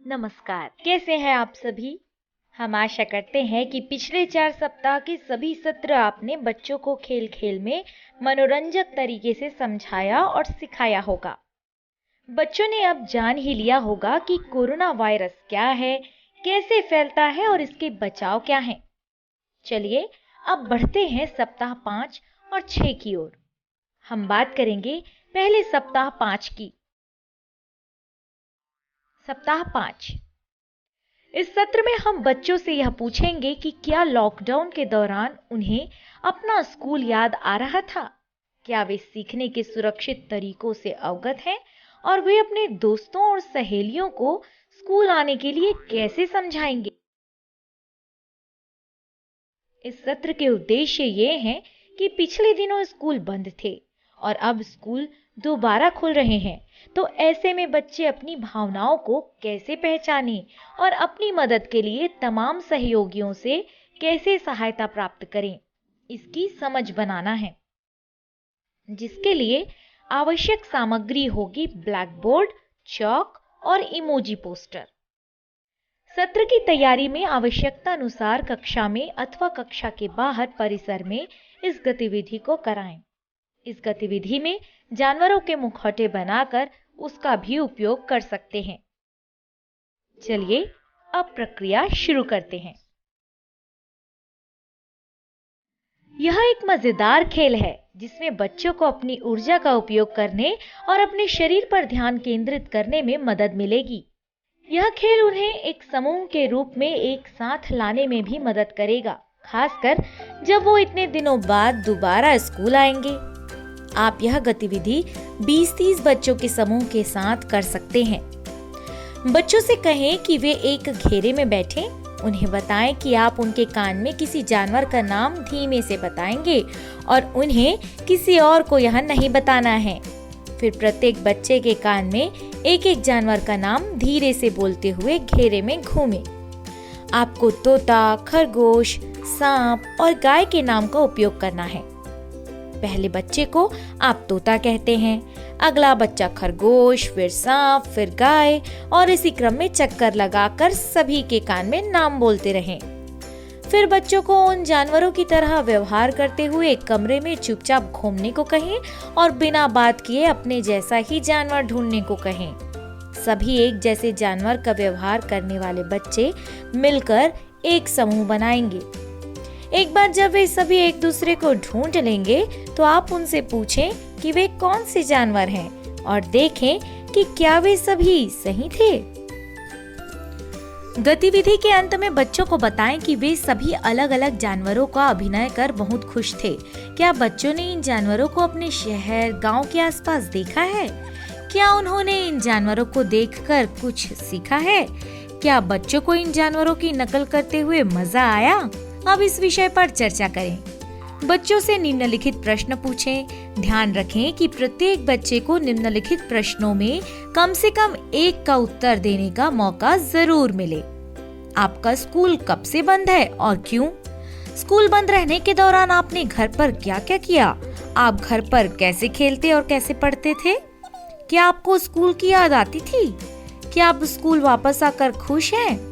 नमस्कार, कैसे हैं आप सभी? हम आशा करते हैं कि पिछले 4 सप्ताह के सभी सत्र आपने बच्चों को खेल-खेल में मनोरंजक तरीके से समझाया और सिखाया होगा। बच्चों ने अब जान ही लिया होगा कि कोरोना वायरस क्या है, कैसे फैलता है और इसके बचाव क्या हैं। चलिए, अब बढ़ते हैं सप्ताह 5 और 6 की ओर। हम बात करेंगे पहले सप्ताह 5 की। सप्ताह 5। इस सत्र में हम बच्चों से यह पूछेंगे कि क्या लॉकडाउन के दौरान उन्हें अपना स्कूल याद आ रहा था? क्या वे सीखने के सुरक्षित तरीकों से अवगत हैं और वे अपने दोस्तों और सहेलियों को स्कूल आने के लिए कैसे समझाएंगे? इस सत्र के उद्देश्य ये हैं कि पिछले दिनों स्कूल बंद थे और अब स्कूल दोबारा खुल रहे हैं, तो ऐसे में बच्चे अपनी भावनाओं को कैसे पहचानें और अपनी मदद के लिए तमाम सहयोगियों से कैसे सहायता प्राप्त करें, इसकी समझ बनाना है। जिसके लिए आवश्यक सामग्री होगी ब्लैक बोर्ड, चॉक और इमोजी पोस्टर। सत्र की तैयारी में आवश्यकता अनुसार कक्षा में अथवा कक्षा के बाहर परिसर में इस गतिविधि को कराएं। इस गतिविधि में जानवरों के मुखौटे बनाकर उसका भी उपयोग कर सकते हैं। चलिए, अब प्रक्रिया शुरू करते हैं। यह एक मजेदार खेल है जिसमें बच्चों को अपनी ऊर्जा का उपयोग करने और अपने शरीर पर ध्यान केंद्रित करने में मदद मिलेगी। यह खेल उन्हें एक समूह के रूप में एक साथ लाने में भी मदद करेगा, खासकर जब वो इतने दिनों बाद दोबारा स्कूल आएंगे। आप यह गतिविधि 20-30 बच्चों के समूह के साथ कर सकते हैं। बच्चों से कहें कि वे एक घेरे में बैठें। उन्हें बताएं कि आप उनके कान में किसी जानवर का नाम धीमे से बताएंगे और उन्हें किसी और को यह नहीं बताना है। फिर प्रत्येक बच्चे के कान में एक एक जानवर का नाम धीरे से बोलते हुए घेरे में घूमें। आपको तोता, खरगोश, सांप और गाय के नाम का उपयोग करना है। पहले बच्चे को आप तोता कहते हैं, अगला बच्चा खरगोश, फिर सांप, फिर गाय और इसी क्रम में चक्कर लगाकर सभी के कान में नाम बोलते रहें। फिर बच्चों को उन जानवरों की तरह व्यवहार करते हुए कमरे में चुपचाप घूमने को कहें और बिना बात किए अपने जैसा ही जानवर ढूंढने को कहें। सभी एक जैसे जानवर का व्यवहार करने वाले बच्चे मिलकर एक समूह बनाएंगे। एक बार जब वे सभी एक दूसरे को ढूंढ लेंगे तो आप उनसे पूछें कि वे कौन से जानवर हैं और देखें कि क्या वे सभी सही थे। गतिविधि के अंत में बच्चों को बताएं कि वे सभी अलग अलग जानवरों का अभिनय कर बहुत खुश थे। क्या बच्चों ने इन जानवरों को अपने शहर, गांव के आसपास देखा है? क्या उन्होंने इन जानवरों को देखकर कुछ सीखा है? क्या बच्चों को इन जानवरों की नकल करते हुए मजा आया? अब इस विषय पर चर्चा करें। बच्चों से निम्नलिखित प्रश्न पूछें। ध्यान रखें कि प्रत्येक बच्चे को निम्नलिखित प्रश्नों में कम से कम एक का उत्तर देने का मौका जरूर मिले। आपका स्कूल कब से बंद है और क्यों? स्कूल बंद रहने के दौरान आपने घर पर क्या क्या किया? आप घर पर कैसे खेलते और कैसे पढ़ते थे? क्या आपको स्कूल की याद आती थी? क्या आप स्कूल वापस आकर खुश हैं?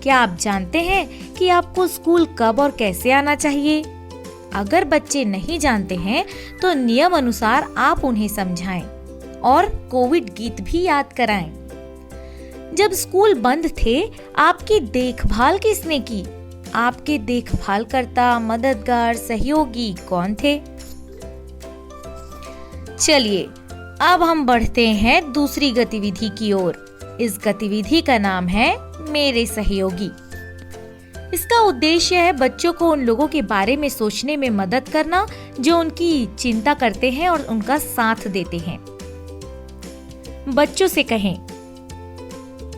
क्या आप जानते हैं कि आपको स्कूल कब और कैसे आना चाहिए? अगर बच्चे नहीं जानते हैं तो नियम अनुसार आप उन्हें समझाएं और कोविड गीत भी याद कराएं। जब स्कूल बंद थे, आपकी देखभाल किसने की? आपके देखभाल करता, मददगार, सहयोगी कौन थे? चलिए, अब हम बढ़ते हैं दूसरी गतिविधि की ओर। इस गतिविधि का नाम है मेरे सहयोगी। इसका उद्देश्य है बच्चों को उन लोगों के बारे में सोचने में मदद करना जो उनकी चिंता करते हैं और उनका साथ देते हैं। बच्चों से कहें,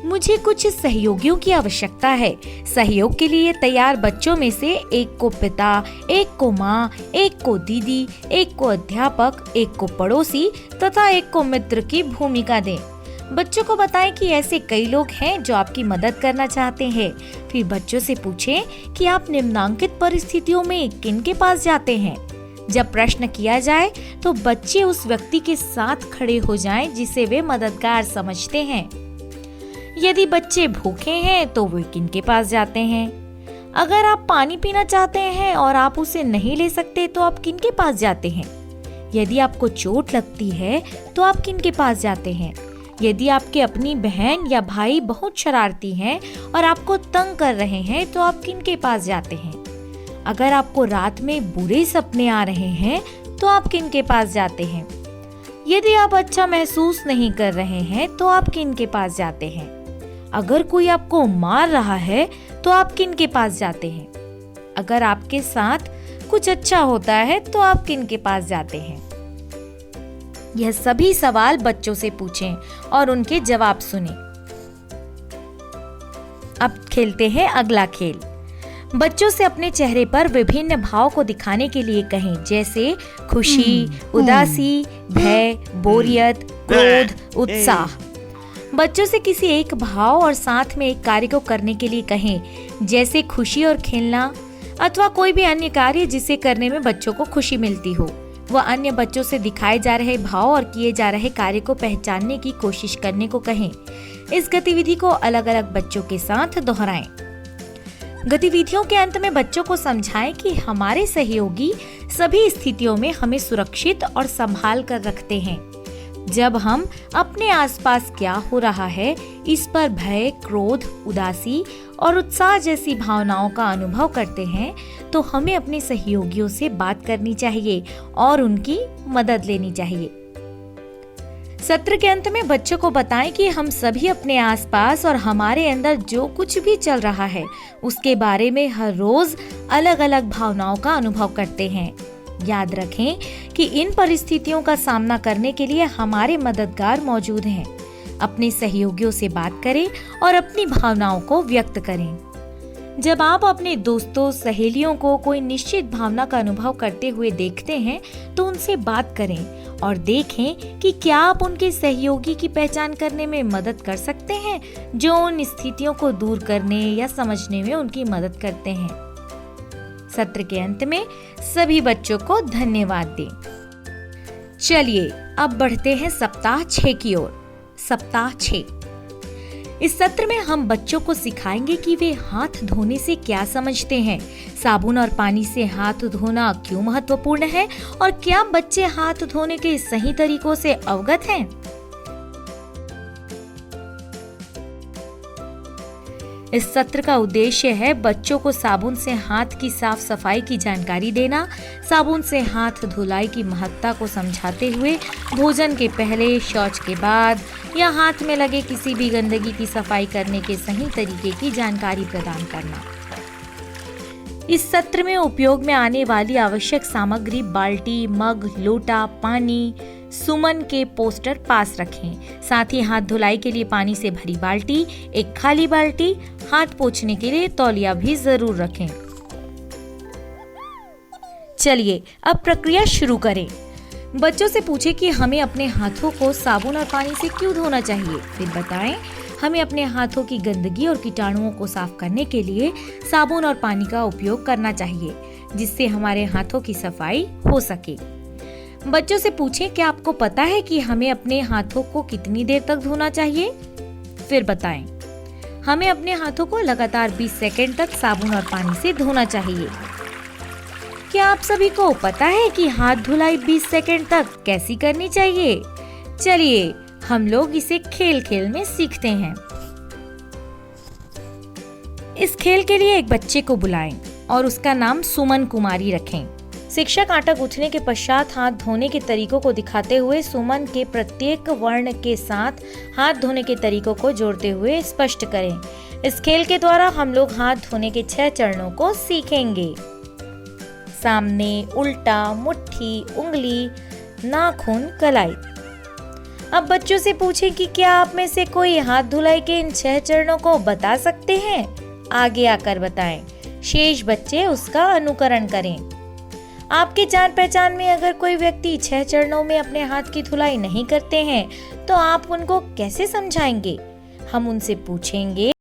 मुझे कुछ सहयोगियों की आवश्यकता है। सहयोग के लिए तैयार बच्चों में से एक को पिता, एक को माँ, एक को दीदी, एक को अध्यापक, एक को पड़ोसी तथा एक को मित्र की भूमिका दें। बच्चों को बताएं कि ऐसे कई लोग हैं जो आपकी मदद करना चाहते हैं। फिर बच्चों से पूछें कि आप निम्नांकित परिस्थितियों में किन के पास जाते हैं। जब प्रश्न किया जाए तो बच्चे उस व्यक्ति के साथ खड़े हो जाएं जिसे वे मददगार समझते हैं। यदि बच्चे भूखे हैं तो वे किन के पास जाते हैं। अगर आप पानी पीना चाहते हैं और आप उसे नहीं ले सकते तो आप किन के पास जाते हैं। यदि आपको चोट लगती है तो आप किन के पास जाते हैं। यदि आपके अपनी बहन या भाई बहुत शरारती हैं और आपको तंग कर रहे हैं तो आप किन के पास जाते हैं। अगर आपको रात में बुरे सपने आ रहे हैं तो आप किन के पास जाते हैं। यदि आप अच्छा महसूस नहीं कर रहे हैं तो आप किन के पास जाते हैं। अगर कोई आपको मार रहा है तो आप किन के पास जाते हैं। अगर आपके साथ कुछ अच्छा होता है तो आप किन के पास जाते हैं। यह सभी सवाल बच्चों से पूछें और उनके जवाब सुनें। अब खेलते हैं अगला खेल। बच्चों से अपने चेहरे पर विभिन्न भाव को दिखाने के लिए कहें, जैसे खुशी, उदासी, भय, बोरियत, क्रोध, उत्साह। बच्चों से किसी एक भाव और साथ में एक कार्य को करने के लिए कहें, जैसे खुशी और खेलना, अथवा कोई भी अन्य कार्य जिसे करने में बच्चों को खुशी मिलती हो। वह अन्य बच्चों से दिखाए जा रहे भाव और किए जा रहे कार्य को पहचानने की कोशिश करने को कहें। इस गतिविधि को अलग अलग बच्चों के साथ दोहराएं। गतिविधियों के अंत में बच्चों को समझाएं कि हमारे सहयोगी सभी स्थितियों में हमें सुरक्षित और संभाल कर रखते हैं। जब हम अपने आसपास क्या हो रहा है इस पर भय, क्रोध, उदासी और उत्साह जैसी भावनाओं का अनुभव करते हैं तो हमें अपने सहयोगियों से बात करनी चाहिए और उनकी मदद लेनी चाहिए। सत्र के अंत में बच्चों को बताएं कि हम सभी अपने आसपास और हमारे अंदर जो कुछ भी चल रहा है उसके बारे में हर रोज अलग अलग भावनाओं का अनुभव करते हैं। याद रखें कि इन परिस्थितियों का सामना करने के लिए हमारे मददगार मौजूद हैं। अपने सहयोगियों से बात करें और अपनी भावनाओं को व्यक्त करें। जब आप अपने दोस्तों, सहेलियों को कोई निश्चित भावना का अनुभव करते हुए देखते हैं तो उनसे बात करें और देखें कि क्या आप उनके सहयोगी की पहचान करने में मदद कर सकते हैं जो उन स्थितियों को दूर करने या समझने में उनकी मदद करते हैं। सत्र के अंत में सभी बच्चों को धन्यवाद दें। चलिए अब बढ़ते हैं सप्ताह 6 की ओर। सप्ताह 6। इस सत्र में हम बच्चों को सिखाएंगे कि वे हाथ धोने से क्या समझते हैं, साबुन और पानी से हाथ धोना क्यों महत्वपूर्ण है और क्या बच्चे हाथ धोने के सही तरीकों से अवगत हैं। इस सत्र का उद्देश्य है बच्चों को साबुन से हाथ की साफ सफाई की जानकारी देना, साबुन से हाथ धुलाई की महत्ता को समझाते हुए भोजन के पहले, शौच के बाद या हाथ में लगे किसी भी गंदगी की सफाई करने के सही तरीके की जानकारी प्रदान करना। इस सत्र में उपयोग में आने वाली आवश्यक सामग्री बाल्टी, मग, लोटा, पानी, सुमन के पोस्टर पास रखें। साथ ही हाथ धुलाई के लिए पानी से भरी बाल्टी, एक खाली बाल्टी, हाथ पोंछने के लिए तौलिया भी जरूर रखें। चलिए अब प्रक्रिया शुरू करें। बच्चों से पूछें कि हमें अपने हाथों को साबुन और पानी से क्यों धोना चाहिए। फिर बताएं हमें अपने हाथों की गंदगी और कीटाणुओं को साफ करने के लिए साबुन और पानी का उपयोग करना चाहिए, जिससे हमारे हाथों की सफाई हो सके। बच्चों से पूछें क्या आपको पता है कि हमें अपने हाथों को कितनी देर तक धोना चाहिए। फिर बताएं हमें अपने हाथों को लगातार 20 सेकंड तक साबुन और पानी से धोना चाहिए। क्या आप सभी को पता है कि हाथ धुलाई 20 सेकंड तक कैसी करनी चाहिए। चलिए हम लोग इसे खेल खेल में सीखते हैं। इस खेल के लिए एक बच्चे को बुलाएं और उसका नाम सुमन कुमारी रखें। शिक्षक आटा गूंथने के पश्चात हाथ धोने के तरीकों को दिखाते हुए सुमन के प्रत्येक वर्ण के साथ हाथ धोने के तरीकों को जोड़ते हुए स्पष्ट करें। इस खेल के द्वारा हम लोग हाथ धोने के 6 चरणों को सीखेंगे। सामने, उल्टा, मुट्ठी, उंगली, नाखून, कलाई। अब बच्चों से पूछें कि क्या आप में से कोई हाथ धुलाई के इन 6 चरणों को बता सकते हैं? आगे आकर बताएं। शेष बच्चे उसका अनुकरण करें। आपके जान पहचान में अगर कोई व्यक्ति 6 चरणों में अपने हाथ की धुलाई नहीं करते हैं, तो आप उनको कैसे समझाएंगे? हम उनसे पूछेंगे